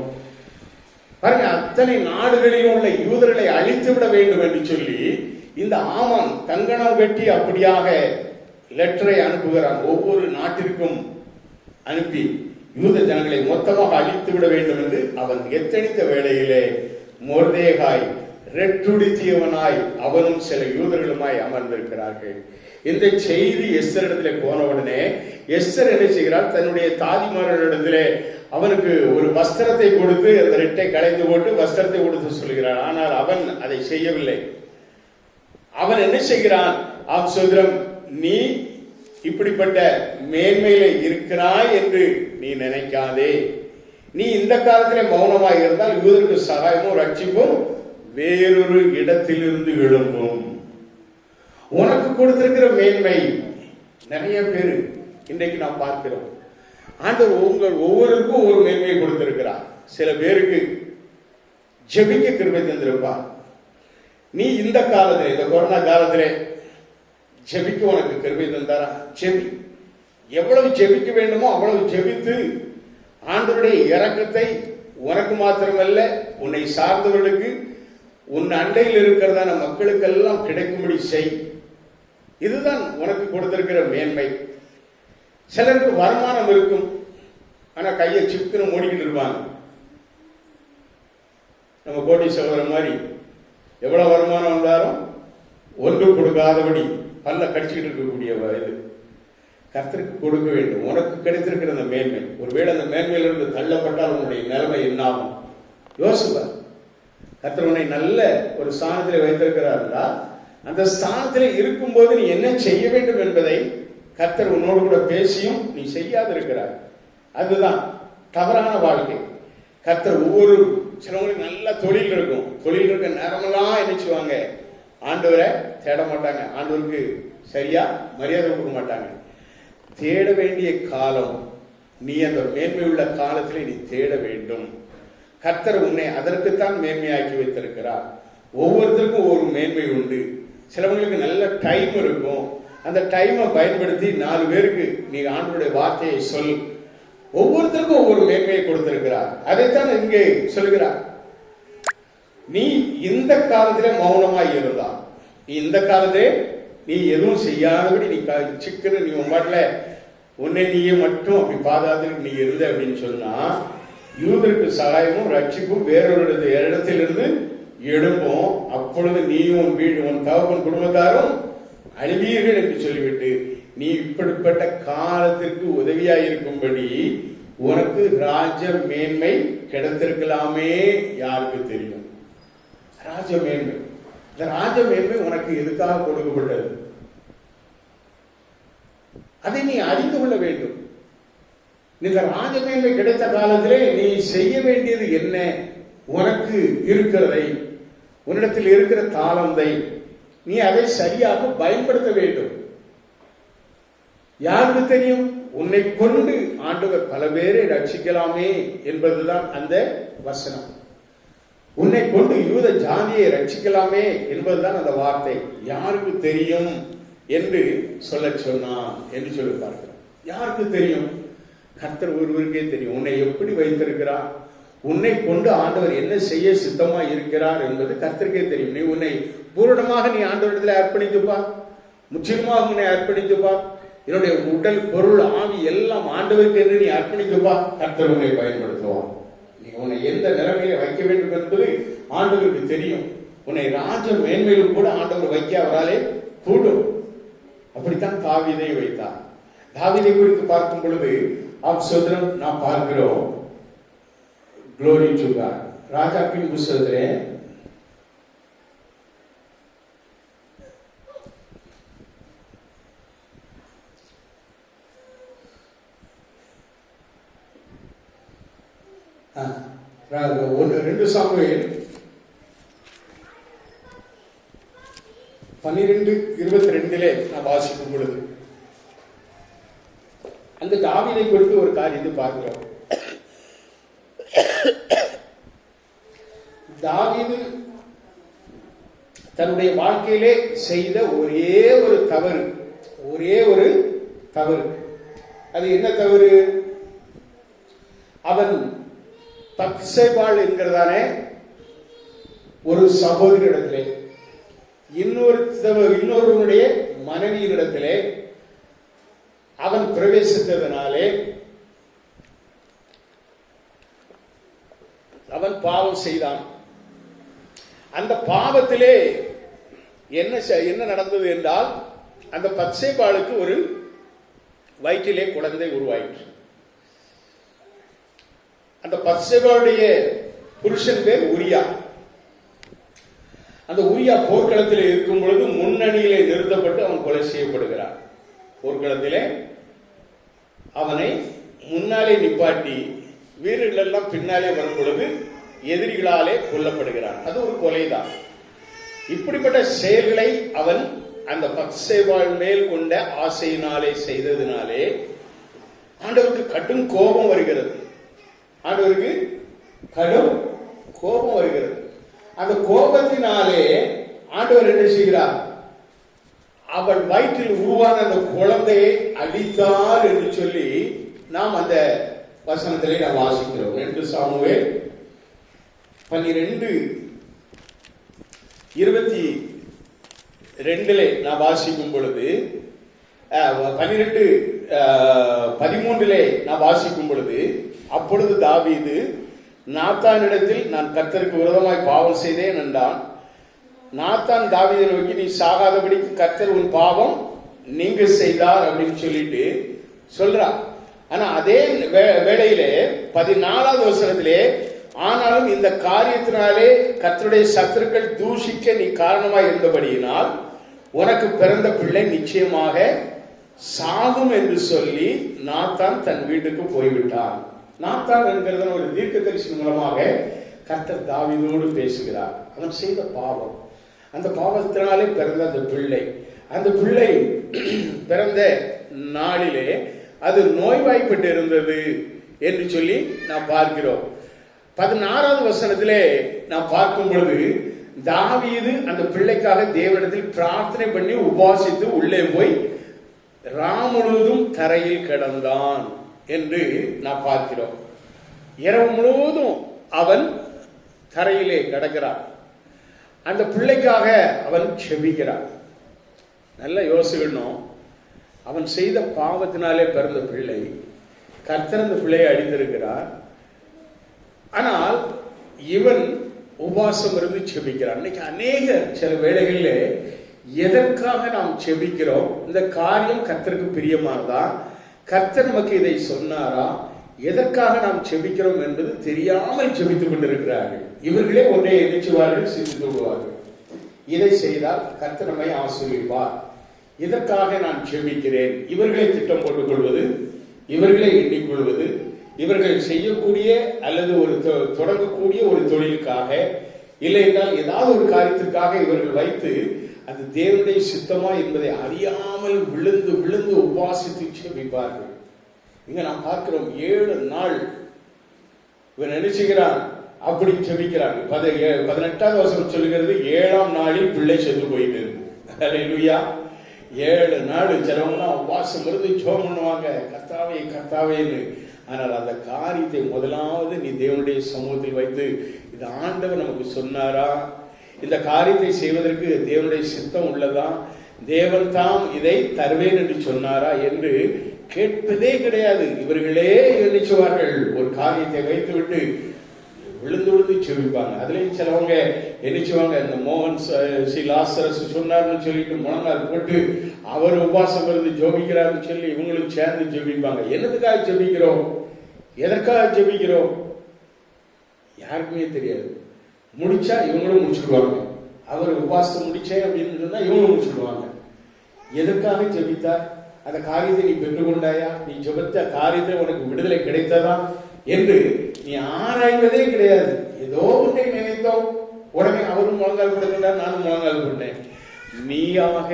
பாருங்க, அத்தனை நாடுகளிலும் உள்ள யூதர்களை அழித்து விட வேண்டும் என்று சொல்லி இந்த ஆமான் கங்கணம் கட்டி அப்படியாக லெட்டரை அனுப்புகிறான். ஒவ்வொரு நாட்டிற்கும் அனுப்பி யூத ஜனங்களை மொத்தமாக அழித்து விட வேண்டும் என்று அவன் எத்தனித்த வேளையிலே மொர்தெகாய் ரெட்டுடுத்தியவனாய் அவனும் சில யூதர்களுமாய் அமர்ந்திருக்கிறார்கள். இந்த செய்தி எஸ்தரிடத்திலே போன உடனே எஸ்தர் என்ன செய்கிறார்? தன்னுடைய தாதிமாரிடத்திலே அவனுக்கு ஒரு வஸ்திரத்தை கொடுத்து அந்த ரெட்டை களைந்து போட்டு வஸ்திரத்தை கொடுத்து சொல்கிறான். ஆனால் அவன் அதை செய்யவில்லை. அவன் என்ன செய்கிறான்? சுதந்திரம், நீ இப்படிப்பட்ட மேன்மையில இருக்கிறாய் என்று நீ நினைக்காதே. நீ இந்த காலத்திலே மௌனமாக இருந்தால் யூதருக்கு சகாயமும் ரட்சிப்பும் வேறொரு இடத்திலிருந்து எழும்பும். உனக்கு கொடுத்திருக்கிற மேன்மை நிறைய பேர் இன்றைக்கு நாம் பார்க்கிறோம். ஆண்டவர் உங்கள் ஒவ்வொருக்கும் ஒரு மேன்மையை கொடுத்திருக்கிறார். சில பேருக்கு ஜெபிக்க கிருபை தந்திருப்பார். நீ இந்த காலத்தில், இந்த கொரோனா காலத்திலே ஜெபிக்க உனக்கு கிருபை தந்தாரா? ஜெபி. எவ்வளவு ஜெபிக்க வேண்டுமோ அவ்வளவு ஜெபித்து ஆண்டவருடைய இரக்கத்தை உனக்கு மாத்திரமல்ல, உன்னை சார்ந்தவர்களுக்கு, உன் அண்டையில் இருக்கிறதான மக்களுக்கெல்லாம் கிடைக்கும்படி செய். இதுதான் உனக்கு கொடுத்திருக்கிற மேன்மை. சிலருக்கு வருமானம் இருக்கும், ஆனா கையை சிக்குன்னு மூடிக்கிட்டு இருப்பாங்க. நம்ம கோடி சகோதரர் மாதிரி எவ்வளவு வருமானம் வந்தாலும் ஒன்று கொடுக்காதபடி பல்ல கடிச்சுக்கிட்டு இருக்கக்கூடிய இது கர்த்தருக்கு கொடுக்க வேண்டும். உனக்கு கிடைத்திருக்கிற அந்த மேன்மை, ஒருவேளை அந்த மேன்மையிலிருந்து தள்ளப்பட்டால் உன்னுடைய நிலைமை என்னாகும் யோசிப்பார். கர்த்தர் உன்னை நல்ல ஒரு ஸ்தானத்தில் வைத்திருக்கிறார்களா, அந்த ஸ்தானத்தில் இருக்கும்போது நீ என்ன செய்ய வேண்டும் என்பதை கர்த்தர் உன்னோடு கூட பேசியும் நீ செய்யாது இருக்கிறார். அதுதான் தவறான வாழ்க்கை. கர்த்தர் ஒவ்வொரு சிலவங்களுக்கு நல்ல தொழில் இருக்கும், தொழில் இருக்க நேரமெல்லாம் என்ன செய்வாங்க? ஆண்டவரை தேட மாட்டாங்க, ஆண்டவருக்கு சரியா மரியாதை கொடுக்க மாட்டாங்க. தேட வேண்டிய காலம், நீ அந்த மேன்மை உள்ள காலத்தில் நீ தேட வேண்டும். கர்த்தர் உன்னை அதற்குத்தான் மேன்மையாக்கி வைத்திருக்கிறார். ஒவ்வொருத்தருக்கும் ஒரு மேன்மை உண்டு. சிலவங்களுக்கு நல்ல டைம் இருக்கும், அந்த டைமை பயன்படுத்தி 4 பேருக்கு நீ ஆண்டவருடைய வார்த்தையை சொல். ஒவ்வொருத்தருக்கும் ஒவ்வொரு மேன்மையை கொடுத்திருக்கிறார். அதைத்தான் இங்கே சொல்கிறார். நீ இந்த காலத்திலே மௌனமாய் இருந்தால், நீ இந்த காலத்திலே நீ எதுவும் செய்யாதபடி நீ சிக்கன நீ உன் பாட்டில் உன்னை நீயே மட்டும் அப்படி பாதாதுக்கு நீ இருந்த அப்படின்னு சொன்னா, யூதருக்கு சகாயமும் ரட்சிப்பும் வேறொரு இடத்திலிருந்து எழும்பும், அப்பொழுது நீயும் உன் வீடு உன் தகப்பன் குடும்பத்தாரும் அழிவீர்கள் என்று சொல்லிவிட்டு நீ இப்படிப்பட்ட காலத்திற்கு உதவியாயிருக்கும்படி உனக்கு ராஜ மேன்மை கிடைத்திருக்கலாமே, யாருக்கு தெரியும்? ராஜ மேன்மை, இந்த ராஜ மேன்மை உனக்கு எதுக்காக கொடுக்கப்பட்டது? அதை நீ அறிந்து கொள்ள வேண்டும். இந்த ராஜ மேன்மை கிடைத்த காலத்திலே நீ செய்ய வேண்டியது என்ன? உனக்கு இருக்கிறதை, உன்னிடத்தில் இருக்கிற தாளந்தை நீ அதை சரியாக பயன்படுத்த வேண்டும். யாருக்கு தெரியும்? உன்னை கொண்டு ஆண்டவர் பல பேரை ரட்சிக்கலாமே என்பதுதான் அந்த வசனம். உன்னை கொண்டு யூத ஜாதியை ரட்சிக்கலாமே என்பதுதான் அந்த வார்த்தை. யாருக்கு தெரியும் என்று சொல்ல சொன்னான் என்று சொல்லி பார்க்கிறோம். யாருக்கு தெரியும்? கர்த்தர் ஒருவருக்கே தெரியும். உன்னை எப்படி வைத்திருக்கிறார், உன்னை கொண்டு ஆண்டவர் என்ன செய்ய சித்தமா இருக்கிறார் என்பது கர்த்தருக்கே தெரியும். நீ உன்னை பூரணமாக நீ ஆண்டவரிடத்தில் அர்ப்பணித்துப்பா, முற்றிலுமாக உன்னை அர்ப்பணித்துப்பா, என்னுடைய உடல் பொருள் ஆவி எல்லாம் ஆண்டவருக்கு என்று நீ அர்ப்பணித்துப்பா, கர்த்தர் உன்னை பயன்படுத்துவான். நீ உன்னை எந்த நிலைமையில வைக்க வேண்டும் என்பது ஆண்டவருக்கு தெரியும். உன்னை ராஜ மேன்மையிலும் கூட ஆண்டவர் வைக்க அவராலே கூடும். அப்படித்தான் தாவீதை வைத்தார். தாவீதை குறித்து பார்க்கும் பொழுது சோதரம் நாம் பார்க்கிறோம். Glory to God. ராஜாக்களின் புத்தகத்திலே ரெண்டு சாமுவேல் 12:22 நான் வாசிக்கும் பொழுது அந்த தாவீதை குறித்து ஒரு காரியத்தை பார்க்கிறோம். தாவீது தன்னுடைய வாழ்க்கையிலே செய்த ஒரே ஒரு தவறு. அது என்ன தவறு? அவன் பத்சேபாள் என்கிறதானே ஒரு சகோதரிடத்திலே இன்னொருவனுடைய மனைவியினிடத்திலே அவன் பிரவேசித்ததனாலே அவன் பாவம் செய்தான். அந்த பாவத்திலே என்ன நடந்தது என்றால், அந்த பத்சேபாளுக்கு ஒரு வயிற்றிலே குழந்தை உருவாயிற்று. அந்த பத்சேபாளுடைய புருஷன் பேர் உரியா. அந்த உரியா போர்க்களத்திலே இருக்கும் பொழுது முன்னணியிலே நிறுத்தப்பட்டு அவன் கொலை செய்யப்படுகிறான். போர்க்களத்திலே அவனை முன்னாலே நிப்பாட்டி வீரர்கள் எல்லாம் பின்னாலே வரும் பொழுது எதிரிகளாலே கொல்லப்படுகிறான். அது ஒரு கொலைதான். இப்படிப்பட்ட செயல்களை அவன் அந்த பத்சேபாள் மேல் கொண்ட ஆசையினாலே செய்ததினாலே ஆண்டவருக்கு கடும் கோபம் வருகிறது. அந்த கோபத்தினாலே ஆண்டவர் என்ன செய்கிறார்? அவள் வயிற்றில் உருவான அந்த குழந்தையை அடித்தார் என்று சொல்லி நாம் அந்த வசனத்திலே நாம் வாசிக்கிறோம். 2 சாமுவேல் 12:22 நான் வாசிக்கும் பொழுது 12:13 நான் வாசிக்கும் பொழுது, அப்பொழுது தாவீது நாத்தானிடத்தில் நான் கர்த்தருக்கு விரோதமாய் பாவம் செய்தேன் என்றான். நாத்தான் தாவீதை நோக்கி, நீ சாகாதபடிக்கு கர்த்தர் உன் பாவம் நீங்க செய்தார் அப்படின்னு சொல்லிட்டு சொல்றான். ஆனா அதே வேளையிலே 14வது வசனத்திலே, ஆனாலும் இந்த காரியத்தினாலே கர்த்தருடைய சத்துருக்கள் தூஷிக்க நீ காரணமாய் இருந்தபடியினால் உனக்கு பிறந்த பிள்ளை நிச்சயமாக சாகும் என்று சொல்லி நாத்தான் தன் வீட்டுக்கு போய்விட்டான். நாத்தான் என்கிற ஒரு தீர்க்கதரிசி மூலமாக கர்த்தர் தாவீதோடு பேசுகிறார். அவன் செய்த பாவம், அந்த பாவத்தினாலே பிறந்த அந்த பிள்ளை பிறந்த நாளிலே அது நோய்வாய்ப்பட்டு இருந்தது என்று சொல்லி நாம் பார்க்கிறோம். 16வது வசனத்திலே நாம் பார்க்கும் பொழுது, தாவீது அந்த பிள்ளைக்காக தேவனிடத்தில் பிரார்த்தனை பண்ணி உபாசித்து உள்ளே போய் முழுவதும் தரையில் கிடந்தான் என்று நாம் பார்க்கிறோம். இரவு முழுவதும் அவன் தரையிலே கிடக்கிறான். அந்த பிள்ளைக்காக அவன் செபிக்கிறான். நல்லா யோசிக்கணும். அவன் செய்த பாவத்தினாலே பிறந்த பிள்ளை, கர்த்தர் அந்த பிள்ளையை அடித்திருக்கிறார். ஆனால் இவன் உபாசம் இருந்து செபிக்கிறான். இன்னைக்கு அநேக சில வேளைகளில் எதற்காக நாம் செபிக்கிறோம்? இந்த காரியம் கர்த்தருக்கு பிரியமானதா? கர்த்தர் நமக்கு இதை சொன்னாரா? எதற்காக நாம் செபிக்கிறோம் என்பது தெரியாமல் செபித்துக் கொண்டிருக்கிறார்கள். இவர்களே ஒன்றை எண்ணிச்சுவார்கள், சிந்தித்து விடுவார்கள். இதை செய்தால் கர்த்தர் நம்மை ஆசீர்வதிப்பார், இதற்காக நான் செபிக்கிறேன். இவர்களை திட்டம் போட்டுக் கொள்வது, இவர்களை எண்ணிக்கொள்வது, இவர்கள் செய்யக்கூடிய அல்லது ஒரு தொடங்கக்கூடிய ஒரு தொழிலுக்காக, இல்லை என்றால் ஏதாவது ஒரு காரியத்திற்காக இவர்கள் வைத்து அது தேவனுடைய சித்தமா என்பதை அறியாமல் விழுந்து விழுந்து உபாசித்து செபிப்பார்கள். இங்க நாம் பார்க்கிறோம் 7 நாள் இவன் நினைச்சுகிறான், அப்படி செபிக்கிறான். 18வது வசனம் சொல்லுகிறது, 7ஆம் நாளில் பிள்ளை செத்து போயிட்டு. அல்லேலூயா. 7 நாள் சிலவங்கலாம் உபாசம் இருந்து ஜெபம் பண்ணுவாங்க, கர்த்தாவே கர்த்தாவேன்னு. ஆனால் அந்த காரியத்தை முதலாவது நீ தேவனுடைய சமூகத்தில் வைத்து, இது ஆண்டவர் நமக்கு சொன்னாரா? இந்த காரியத்தை செய்வதற்கு தேவனுடைய சித்தம் உள்ளதா? தேவன் தாம் இதை தருவேன் என்று சொன்னாரா என்று கேட்பதே கிடையாது. இவர்களே எண்ணிச்சுவார்கள். ஒரு காரியத்தை வைத்து விட்டு விழுந்து விழுந்து செவிப்பாங்க. அதுலயும் சிலவங்க எண்ணிச்சுவாங்க, இந்த மோகன் லாசரஸ் சொன்னார்னு சொல்லிட்டு முழங்கால் போட்டு அவர் உபாசம் இருந்து ஜெபிக்கிறார்னு சொல்லி இவங்களும் சேர்ந்து ஜெபிப்பாங்க. என்னதுக்காக ஜெபிக்கிறோம்? எதற்காக ஜெபிக்கிறோம்? யாருக்குமே தெரியாது. முடிச்சா இவங்களும் முடிச்சுடுவாங்க. அவர் உபாசம் முடிச்சேன் அப்படின்னு சொன்னா இவங்களும் முடிச்சுடுவாங்க. எதற்காக ஜெபித்தார்? அந்த காரியத்தை நீ பெற்றுக்கொண்டாயா? நீ ஜெபித்த காரியத்தை உனக்கு விடுதலை கிடைத்ததா என்று நீ ஆராய்வதே கிடையாது. ஏதோ ஒன்றை நினைத்தோம், உடனே அவரும் முழங்கால் கொடுக்கிறார், நானும் முழங்கால் கொண்டேன். நீயாக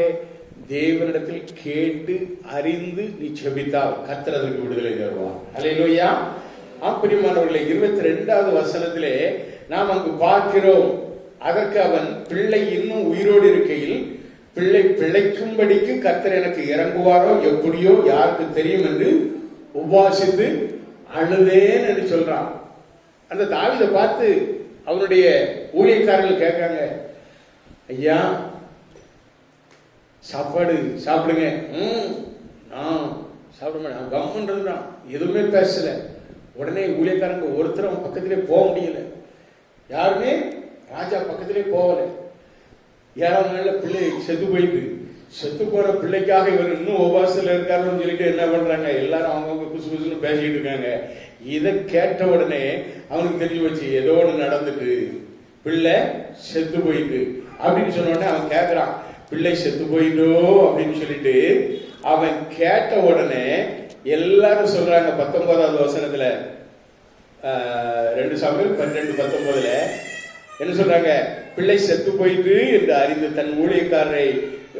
தேவனிடத்தில் கேட்டு அறிந்து நீ செபித்தால் கர்த்தர் அதற்கு விடுதலை தருவார். அல்லேலூயா. பிரியமானவர்களே, 22வது வசனத்திலே நாம் அங்கு பார்க்கிறோம், அதற்கு அவன், பிள்ளை இன்னும் உயிரோடு இருக்கையில் பிள்ளை பிழைக்கும்படிக்கு கர்த்தர் எனக்கு இறங்குவாரோ எப்படியோ யாருக்கு தெரியும் என்று உபாசித்து அழுதேன் என்று சொல்றான். அந்த தாவீதை பார்த்து அவனுடைய ஊழியக்காரர்கள் கேட்காங்க, ஐயா சாப்பாடு சாப்பிடுங்க. நான் சாப்பிட மாட்டேன், கம்முன்றதுதான், எதுவுமே பேசல. உடனே ஊழியக்காரங்க ஒருத்தர் அவன் பக்கத்திலே போக முடியல. யாருமே ராஜா பக்கத்திலே போகல. 7ஆம் நாள்ல பிள்ளை செத்து போயிட்டு, செத்து போற பிள்ளைக்காக இவர் இன்னும் உபாசத்தில் இருக்காருன்னு சொல்லிட்டு என்ன பண்றாங்க, எல்லாரும் அவங்கவுங்க புசு புசுன்னு பேசிட்டு இருக்காங்க. இதை கேட்ட உடனே அவனுக்கு தெரிஞ்சு வச்சு ஏதோ ஒன்று நடந்துட்டு, பிள்ளை செத்து போயிட்டு அப்படின்னு சொன்ன உடனே அவன் கேட்கிறான், பிள்ளை செத்து போயிட்டோ அப்படின்னு சொல்லிட்டு அவன் கேட்ட உடனே எல்லாரும் சொல்றாங்க 19வது வசனத்துல, 2 சாமுவேல் 12:19 என்ன சொல்றாங்க, பிள்ளை செத்து போயிட்டு என்று அறிந்து தன்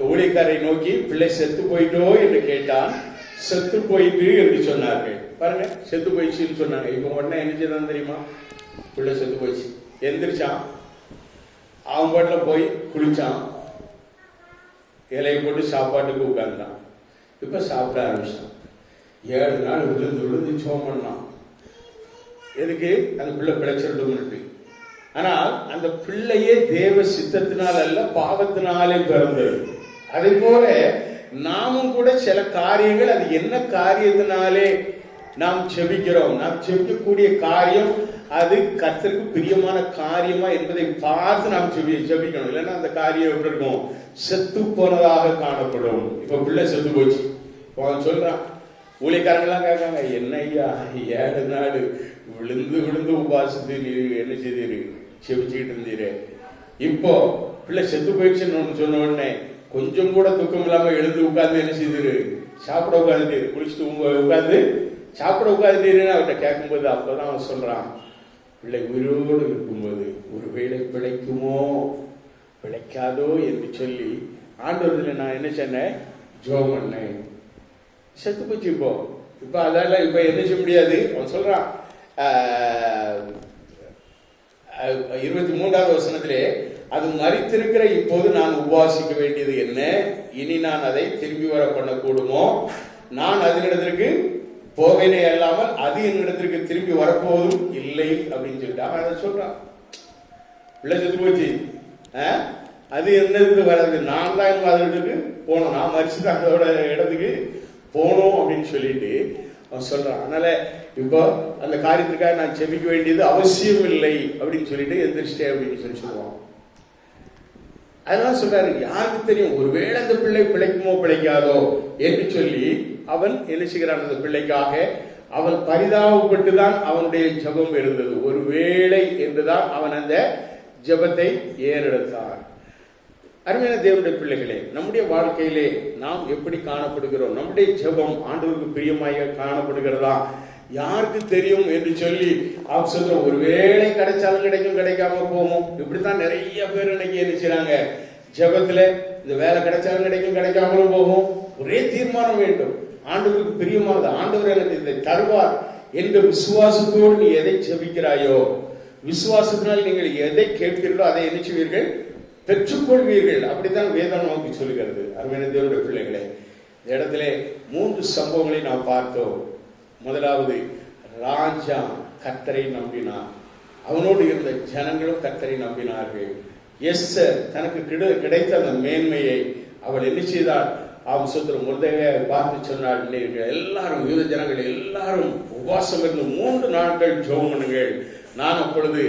ஊழியக்காரரை நோக்கி பிள்ளை செத்து போயிட்டோ என்று கேட்டான். செத்து போயிட்டு என்று சொன்னார்கள். பாருங்க, செத்து போயிடுச்சுன்னு சொன்னாங்க. இப்ப உடனே என்ன செய்தான் தெரியுமா? பிள்ளை செத்து போயிடுச்சு. எந்திரிச்சான், அவன் பாட்டுல போய் குளிச்சான், இலையை போட்டு சாப்பாட்டுக்கு உட்கார்ந்தான். இப்ப சாப்பிட ஆரம்பிச்சான். 7 நாள் விழுந்து விழுந்து சோம் பண்ணான். எதுக்கு? அந்த பிள்ளை பிழைச்சிருட்டு. ஆனால் அந்த பிள்ளையே தேவ சித்தத்தினால் அல்ல, பாவத்தினாலே பிறந்தது. அதே போல நாமும் கூட சில காரியங்கள், அது என்ன காரியத்தினாலே நாம் செபிக்கிறோம், நாம் செபிக்கக்கூடிய காரியம் அது கர்த்தருக்கு பிரியமான காரியமா என்பதை பார்த்து நாம் செபிக்கணும். இல்லைன்னா அந்த காரியம் எப்படி இருக்கும்? செத்து போனதாக காணப்படும். இப்ப பிள்ளை செத்து போச்சு. அவன் சொல்றான், ஊழியக்காரங்கெல்லாம் கேட்காங்க, என்ன ஐயா 7 நாள் விழுந்து விழுந்து உபாசித்து நீ என்ன செய்தீரு, செபிச்சுக்கிட்டு இருந்தீரு, இப்போ பிள்ளை செத்து போயிடுச்சுன்னு சொன்ன உடனே கொஞ்சம் கூட துக்கம் இல்லாம எழுந்து உட்கார்ந்து என்ன செய்தீரு, சாப்பிட உட்காந்துட்டு, குளிச்சுட்டு உட்கார்ந்து சாப்பிட உட்காந்துட்டீருன்னு அவர்கிட்ட கேட்கும்போது அப்பதான் அவன் சொல்றான், பிள்ளை உயிரோடு இருக்கும்போது ஒருவேளை பிழைக்குமோ பிழைக்காதோ என்று சொல்லி ஆண்டவரத்துல நான் என்ன சொன்னேன், ஜெபம் பண்ணேன். செத்து போச்சு. இப்போ அதால இப்ப என்ன செய்ய முடியாது. அவன் சொல்றான் 23வது வசனத்திலே, அது மரித்திருக்கிற இப்போது நான் உபவாசிக்க வேண்டியது என்ன? இனி நான் அதை திரும்பி வர பண்ணக்கூடுமோ? நான் அதனிடத்திற்கு போவேனே அல்லாமல் அது என்னிடத்திற்கு திரும்பி வரப்போவதும் இல்லை அப்படின்னு சொல்லிட்டு அவன் அதை சொல்றான். பிள்ளை செத்து போச்சு, அது என்னது வராது, நான் தான் அதற்கு போனோம், நான் மரிச்சுதான் அதோட இடத்துக்கு போனோம் அப்படின்னு சொல்லிட்டு அவன் சொல்றான். அதனால இப்போ அந்த காரியத்துக்காக நான் ஜெபிக்க வேண்டியது அவசியம் இல்லை அப்படின்னு சொல்லிட்டு எந்திரிச்சிட்டே அப்படின்னு சொல்லுவான். அதனால சொல்றாரு, யாருக்கு தெரியும், ஒருவேளை அந்த பிள்ளை பிழைக்குமோ பிழைக்காதோ என்று சொல்லி அவன் என்ன செய்கிறான், அந்த பிள்ளைக்காக அவன் பரிதாபப்பட்டு தான் அவனுடைய ஜெபம் இருந்தது. ஒருவேளை என்றுதான் அவன் அந்த ஜெபத்தை ஏறெடுத்தான். அருமையான தேவனுடைய பிள்ளைகளே, நம்முடைய வாழ்க்கையிலே நாம் எப்படி காணப்படுகிறோம், நம்முடைய ஜெபம் ஆண்டவருக்கு பிரியமாக காணப்படுகிறதா, யாருக்கு தெரியும் என்று சொல்லி அவங்க சொல்ற ஒருவேளை கிடைச்சாலும் கிடைக்கும், கிடைக்காம போகும். இப்படித்தான் நிறைய பேர் இன்னைக்கு என்ன செய்றாங்க, ஜெபத்துல இந்த வேலை கிடைச்சாலும் கிடைக்கும், கிடைக்காமலும் போகும். ஒரே தீர்மானம் வேண்டும், ஆண்டவருக்கு பிரியமானது, ஆண்டவர் எனக்கு இதை தருவார் என்ற விசுவாசத்தோடு நீ எதை ஜெபிக்கிறாயோ, விசுவாசத்தினால் நீங்கள் எதை கேட்கிறீர்களோ அதை என்ன செய்வீர்கள், பெற்றுக்கொள்வீர்கள். அப்படித்தான் வேதம் நமக்கு சொல்லுகிறது. அருமையான தேவனுடைய பிள்ளைகளே, இந்த இடத்துல 3 சம்பவங்களை நாம் பார்த்தோம். முதலாவது, ராஜா கர்த்தரை நம்பினார், அவனோடு இருந்த ஜனங்களும் கர்த்தரை நம்பினார்கள். எஸ்தர் தனக்கு கிடைத்த அந்த மேன்மையை அவள் என்ன செய்தாள், அவன் சொல்ற முருதையை பார்த்து சொன்னாள், எல்லாரும் யூத ஜனங்கள் எல்லாரும் உபவாசம் இருந்து 3 நாட்கள் ஜெபம் பண்ணுங்கள், நான் அப்பொழுது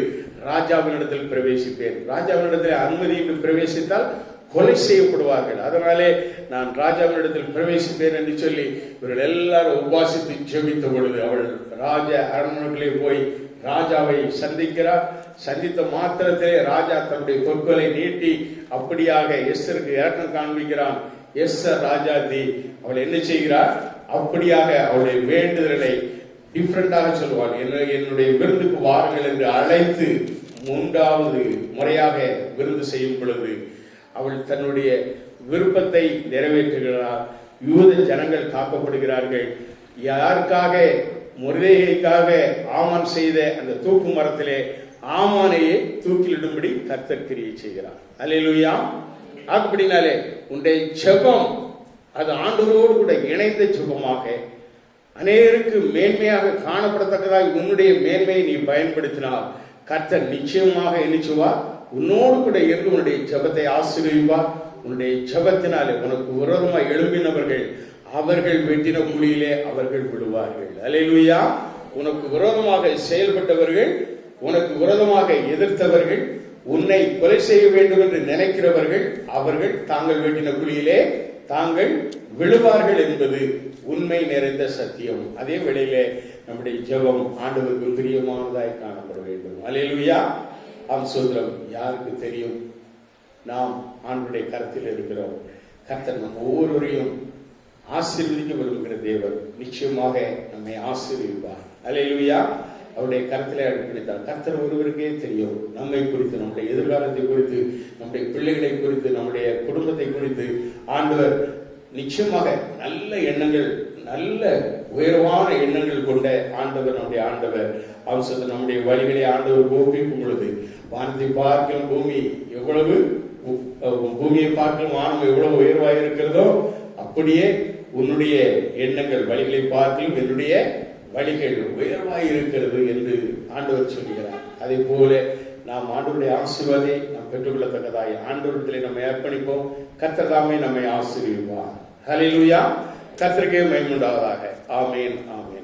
ராஜாவினிடத்தில் பிரவேசிப்பேன். ராஜாவினிடத்தில் அனுமதியின்றி பிரவேசித்தால் கொலை செய்யப்படுவார்கள், அதனாலே நான் ராஜாவினிடத்தில் பிரவேசிப்பேன் என்று சொல்லி இவர்கள் எல்லாரும் உபாசித்து ஜெபித்த பொழுது அவள் ராஜ அரண்மனைகளே போய் ராஜாவை சந்திக்கிறார். சந்தித்த மாத்திரத்திலே ராஜா தன்னுடைய பொற்களை நீட்டி அப்படியாக எஸ்தருக்கு இரக்கம் காண்பிக்கிறான். எஸ்தர் ராஜாதி அவள் என்ன செய்கிறார், அப்படியாக அவளுடைய வேண்டுதலை டிஃபரெண்டாக சொல்வாள். என்னுடைய விருந்துக்கு வாருங்கள் என்று அழைத்து 3வது முறையாக விருந்து செய்யும் பொழுது அவள் தன்னுடைய விருப்பத்தை நிறைவேற்றுகிறார். யூத ஜனங்கள் காக்கப்படுகிறார்கள். யாருக்காக, முருதைக்காக ஆமான் செய்த அந்த தூக்கு மரத்திலே ஆமானையே தூக்கிலிடும்படி கர்த்தர் கிரியை செய்கிறார். அல்லேலூயா. அப்படினாலே உன்னுடைய ஜெபம் அது ஆண்டவரோடு கூட இணைந்த ஜெபமாக அநேருக்கு மேன்மையாக காணப்படத்தக்கதாக உன்னுடைய மேன்மையை நீ பயன்படுத்தினால் கர்த்தர் நிச்சயமாக எண்ணிச்சுவார், உன்னோடு கூட இருந்து உன்னுடைய ஜெபத்தை ஆசீர்வதிப்பார். உன்னுடைய ஜெபத்தினாலே உனக்கு விரோதமாக எழும்பினவர்கள் அவர்கள் வெட்டின குழியிலே அவர்கள் விடுவார்கள். அல்லேலூயா. உனக்கு விரோதமாக செயல்பட்டவர்கள், உனக்கு விரோதமாக எதிர்த்தவர்கள், உன்னை கொலை செய்ய வேண்டும் என்று நினைக்கிறவர்கள் அவர்கள் தாங்கள் வெட்டின குழியிலே தாங்கள் விழுவார்கள் என்பது உண்மை நிறைந்த சத்தியம். அதே வேளையிலே நம்முடைய ஜெபம் ஆண்டவருக்கு பிரியமானதாய் காணப்பட வேண்டும். அல்லேலூயா. சோதரம். யாருக்கு தெரியும், நாம் ஆண்டவருடைய கரத்தில் இருக்கிறோம். கர்த்தர் நம்ம ஒவ்வொருவரையும் ஆசீர்வதிக்க விரும்புகிற தேவன் நிச்சயமாக நம்மை ஆசீர்வதிப்பார். அல்லேலூயா. அவருடைய கருத்திலே அர்ப்பணித்தார். கர்த்தர் ஒருவருக்கே தெரியும் நம்மை குறித்து, நம்முடைய எதிர்காலத்தை குறித்து, நம்முடைய பிள்ளைகளை குறித்து, நம்முடைய குடும்பத்தை குறித்து ஆண்டவர் நிச்சயமாக நல்ல எண்ணங்கள், நல்ல உயர்வான எண்ணங்கள் கொண்ட ஆண்டவர் நம்முடைய ஆண்டவர். அவசரத்தில் நம்முடைய வழிகளை ஆண்டவர் கோபிக்கும் பொழுது வானத்தை பார்க்கும் பூமி எவ்வளவு, பூமியை பார்க்கும் வானம் எவ்வளவு உயர்வாக இருக்கிறதோ அப்படியே உன்னுடைய எண்ணங்கள் வழிகளை பார்க்கும் என்னுடைய வழிகள் உயர்வாய் இருக்கிறது என்று ஆண்டவர் சொல்கிறார். அதே போல நாம் ஆண்டவருடைய ஆசீர்வாதத்தை நாம் பெற்றுக்கொள்ளத்தக்கதாய் ஆண்டவரிடத்திலே நம்மை அர்ப்பணிப்போம். கர்த்தர் தாமே நம்மை ஆசீர்வதிப்பார். ஹல்லேலூயா. கர்த்தருக்கே மகிமை உண்டாவதாக. ஆமென், ஆமென்.